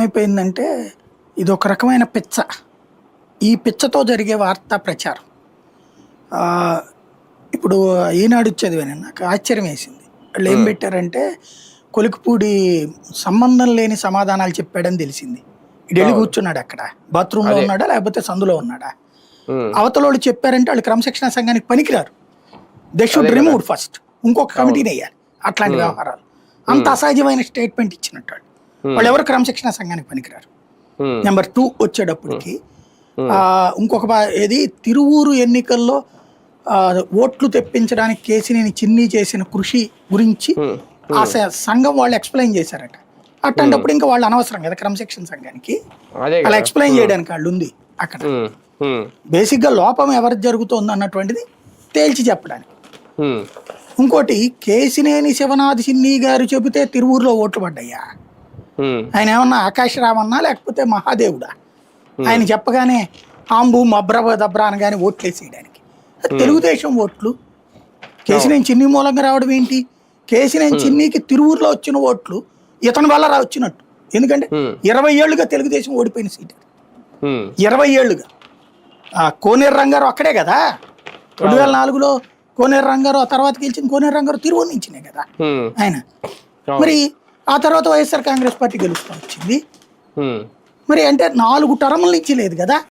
అయిపోయిందంటే ఇదొక రకమైన పిచ్చ. ఈ పిచ్చతో జరిగే వార్తా ప్రచారం. ఇప్పుడు ఈనాడు చదివాను, నాకు ఆశ్చర్యం వేసింది. వాళ్ళు ఏం పెట్టారంటే, కొలికిపూడి సంబంధం లేని సమాధానాలు చెప్పాడని తెలిసింది. ఇడెళ్ళి కూర్చున్నాడు అక్కడ, బాత్రూంలో ఉన్నాడా లేకపోతే సందులో ఉన్నాడా? అవతలోళ్ళు చెప్పారంటే వాళ్ళు క్రమశిక్షణ సంఘానికి పనికిరారు. దే షుడ్ రిమూవ్ ఫస్ట్, ఇంకొక కమిటీని వేయాలి. అట్లాంటి వ్యవహారాలు అంత అసహజమైన స్టేట్మెంట్ ఇచ్చినట్టు వాళ్ళు ఎవరు క్రమశిక్షణ సంఘానికి పనికిరారు. నెంబర్ 2 వచ్చేటప్పటికి ఇంకొక ఏది తిరువూరు ఎన్నికల్లో ఓట్లు తెప్పించడానికి కేసినేని చిన్ని చేసిన కృషి గురించి ఆ సంఘం వాళ్ళు ఎక్స్ప్లెయిన్ చేశారట. అట్లాంటప్పుడు ఇంకా వాళ్ళు అనవసరం కదా క్రమశిక్షణ సంఘానికి, అలా ఎక్స్ప్లెయిన్ చేయడానికి వాళ్ళు ఉంది అక్కడ. బేసిక్ గా లోపం ఎవరు జరుగుతోంది అన్నటువంటిది తేల్చి చెప్పడానికి. ఇంకోటి, కేసినేని శివనాథ్ చిన్ని గారు చెబితే తిరువూరులో ఓట్లు పడ్డాయా? ఆయన ఏమన్నా ఆకాశరావు అన్నా లేకపోతే మహాదేవుడా? ఆయన చెప్పగానే ఆంబు మబ్రబ దబ్రా అనగానే ఓట్లు వేసేయడానికి. తెలుగుదేశం ఓట్లు కేసినేని చిన్ని మూలంగా రావడం ఏంటి? కేసినేని చిన్నికి తిరువూరులో వచ్చిన ఓట్లు ఇతని వల్ల వచ్చినట్టు. ఎందుకంటే 20 ఏళ్లుగా తెలుగుదేశం ఓడిపోయిన సీట్, 20 ఏళ్లుగా. కోనేరు రంగారావు అక్కడే కదా, 2004లో కోనేరు రంగారావు, ఆ తర్వాత గెలిచిన కోనేరు రంగారావు తిరువూరు నుంచినే కదా ఆయన. మరి ఆ తర్వాత వైఎస్ఆర్ కాంగ్రెస్ పార్టీ గెలుస్తూ వచ్చింది. మరి అంటే 4 టర్ముల నుంచి లేదు కదా.